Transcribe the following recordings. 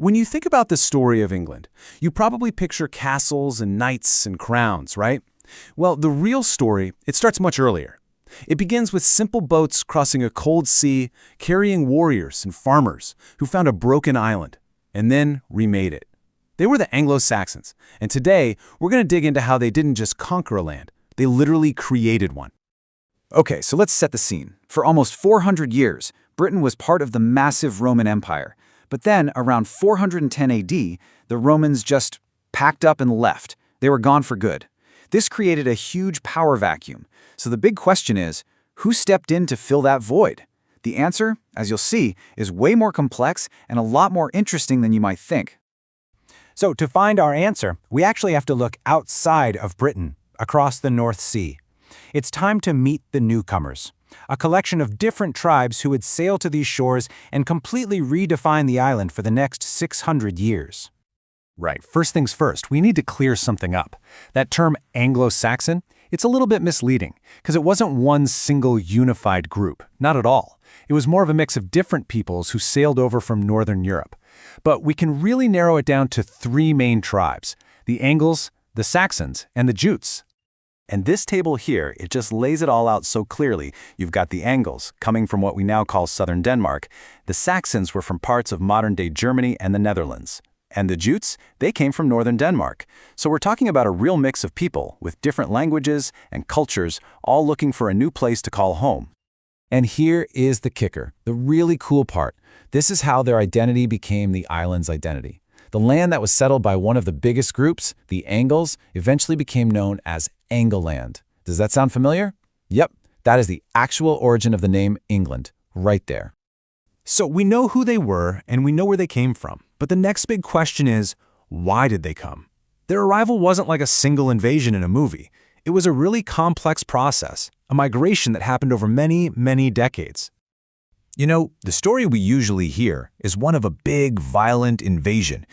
When you think about the story of England, you probably picture castles and knights and crowns, right? Well, the real story, it starts much earlier. It begins with simple boats crossing a cold sea, carrying warriors and farmers who found a broken island, and then remade it. They were the Anglo-Saxons, and today we're going to dig into how they didn't just conquer a land, they literally created one. Okay, so let's set the scene. For almost 400 years, Britain was part of the massive Roman Empire. But then, around 410 AD, the Romans just packed up and left. They were gone for good. This created a huge power vacuum. So the big question is, who stepped in to fill that void? The answer, as you'll see, is way more complex and a lot more interesting than you might think. So to find our answer, we actually have to look outside of Britain, across the North Sea. It's time to meet the newcomers, a collection of different tribes who would sail to these shores and completely redefine the island for the next 600 years. Right, first things first, we need to clear something up. That term Anglo-Saxon, it's a little bit misleading, because it wasn't one single unified group, not at all. It was more of a mix of different peoples who sailed over from Northern Europe. But we can really narrow it down to three main tribes: the Angles, the Saxons, and the Jutes. And this table here, it just lays it all out so clearly. You've got the Angles, coming from what we now call southern Denmark. The Saxons were from parts of modern-day Germany and the Netherlands. And the Jutes, they came from northern Denmark. So we're talking about a real mix of people with different languages and cultures, all looking for a new place to call home. And here is the kicker, the really cool part. This is how their identity became the island's identity. The land that was settled by one of the biggest groups, the Angles, eventually became known as Angleland. Does that sound familiar? Yep, that is the actual origin of the name England, right there. So we know who they were and we know where they came from. But the next big question is, why did they come? Their arrival wasn't like a single invasion in a movie. It was a really complex process, a migration that happened over many, many decades. You know, the story we usually hear is one of a big, violent invasion.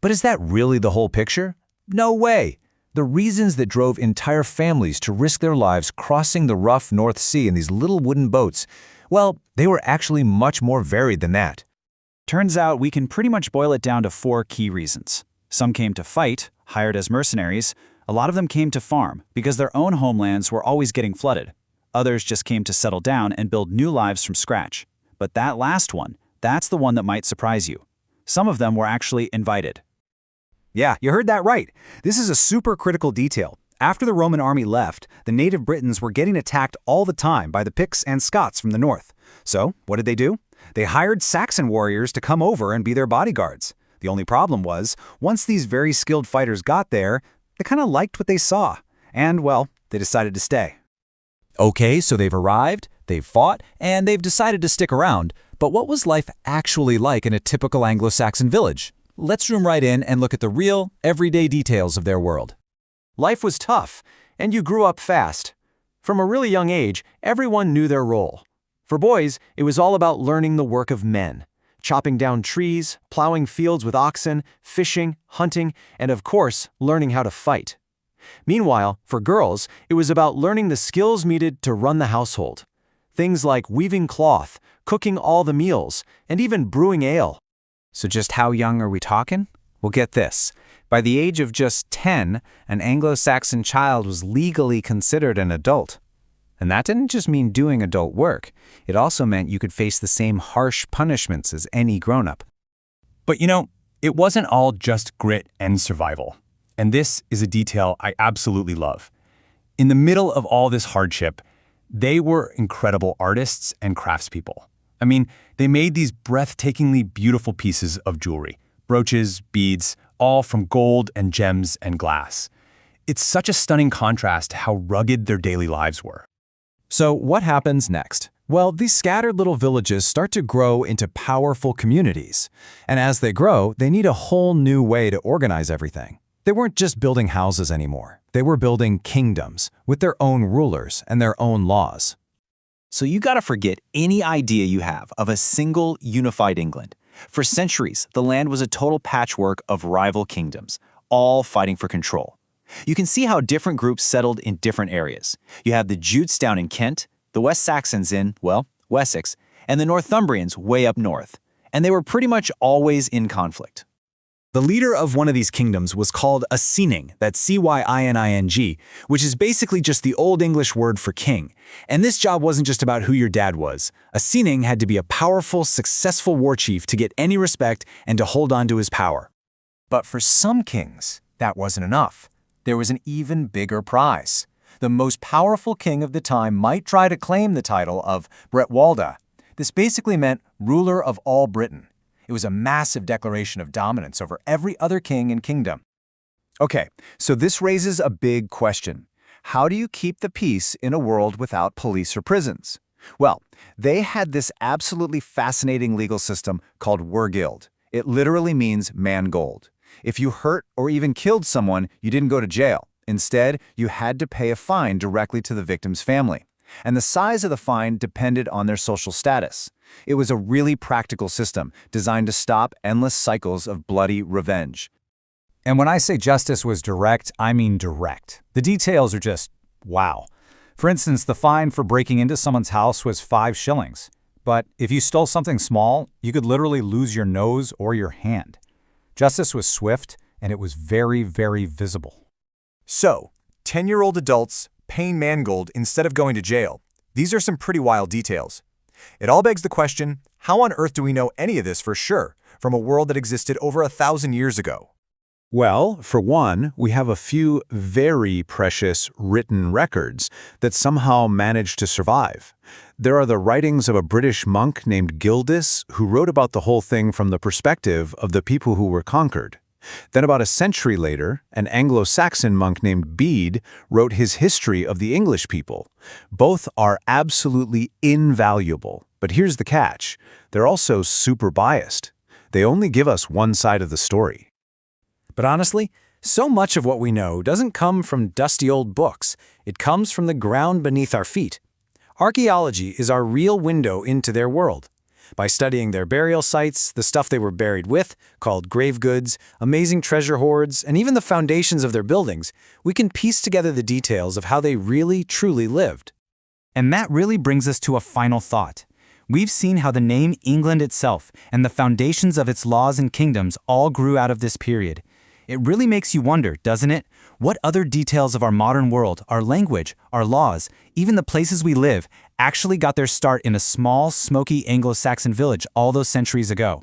But is that really the whole picture? No way! The reasons that drove entire families to risk their lives crossing the rough North Sea in these little wooden boats, well, they were actually much more varied than that. Turns out we can pretty much boil it down to four key reasons. Some came to fight, hired as mercenaries. A lot of them came to farm, because their own homelands were always getting flooded. Others just came to settle down and build new lives from scratch. But that last one, that's the one that might surprise you. Some of them were actually invited. Yeah, you heard that right. This is a super critical detail. After the Roman army left, the native Britons were getting attacked all the time by the Picts and Scots from the north. So, what did they do? They hired Saxon warriors to come over and be their bodyguards. The only problem was, once these very skilled fighters got there, they kind of liked what they saw. And, well, they decided to stay. Okay, so they've arrived, they've fought, and they've decided to stick around. But what was life actually like in a typical Anglo-Saxon village? Let's zoom right in and look at the real, everyday details of their world. Life was tough, and you grew up fast. From a really young age, everyone knew their role. For boys, it was all about learning the work of men, chopping down trees, plowing fields with oxen, fishing, hunting, and of course, learning how to fight. Meanwhile, for girls, it was about learning the skills needed to run the household. Things like weaving cloth, cooking all the meals, and even brewing ale. So just how young are we talking? Well, get this. By the age of just 10, an Anglo-Saxon child was legally considered an adult. And that didn't just mean doing adult work. It also meant you could face the same harsh punishments as any grown-up. But you know, it wasn't all just grit and survival. And this is a detail I absolutely love. In the middle of all this hardship, they were incredible artists and craftspeople. I mean, they made these breathtakingly beautiful pieces of jewelry, brooches, beads, all from gold and gems and glass. It's such a stunning contrast to how rugged their daily lives were. So what happens next? Well, these scattered little villages start to grow into powerful communities. And as they grow, they need a whole new way to organize everything. They weren't just building houses anymore. They were building kingdoms with their own rulers and their own laws. So you gotta forget any idea you have of a single unified England. For centuries, the land was a total patchwork of rival kingdoms, all fighting for control. You can see how different groups settled in different areas. You have the Jutes down in Kent, the West Saxons in, well, Wessex, and the Northumbrians way up north. and they were pretty much always in conflict. The leader of one of these kingdoms was called a cyning, that's C-Y-I-N-I-N-G, which is basically just the Old English word for king. And this job wasn't just about who your dad was. A cyning had to be a powerful, successful war chief to get any respect and to hold on to his power. But for some kings, that wasn't enough. There was an even bigger prize. The most powerful king of the time might try to claim the title of Bretwalda. This basically meant ruler of all Britain. It was a massive declaration of dominance over every other king and kingdom. Okay, so this raises a big question. How do you keep the peace in a world without police or prisons? Well, they had this absolutely fascinating legal system called wergild. It literally means mangold. If you hurt or even killed someone, you didn't go to jail. Instead, you had to pay a fine directly to the victim's family. And the size of the fine depended on their social status. It was a really practical system designed to stop endless cycles of bloody revenge. And when I say justice was direct, I mean direct. The details are just wow. For instance, the fine for breaking into someone's house was 5 shillings. But if you stole something small, you could literally lose your nose or your hand. Justice was swift, and it was very, very visible. So, 10-year-old adults paying mangold instead of going to jail. These are some pretty wild details. It all begs the question, how on earth do we know any of this for sure from a world that existed over 1,000 years ago? Well, for one, we have a few very precious written records that somehow managed to survive. There are the writings of a British monk named Gildas who wrote about the whole thing from the perspective of the people who were conquered. Then about a century later, an Anglo-Saxon monk named Bede wrote his history of the English people. Both are absolutely invaluable, but here's the catch. They're also super biased. They only give us one side of the story. But honestly, so much of what we know doesn't come from dusty old books. It comes from the ground beneath our feet. Archaeology is our real window into their world. By studying their burial sites, the stuff they were buried with, called grave goods, amazing treasure hoards, and even the foundations of their buildings, we can piece together the details of how they really, truly lived. And that really brings us to a final thought. We've seen how the name England itself and the foundations of its laws and kingdoms all grew out of this period. It really makes you wonder, doesn't it? What other details of our modern world, our language, our laws, even the places we live, actually got their start in a small, smoky Anglo-Saxon village all those centuries ago?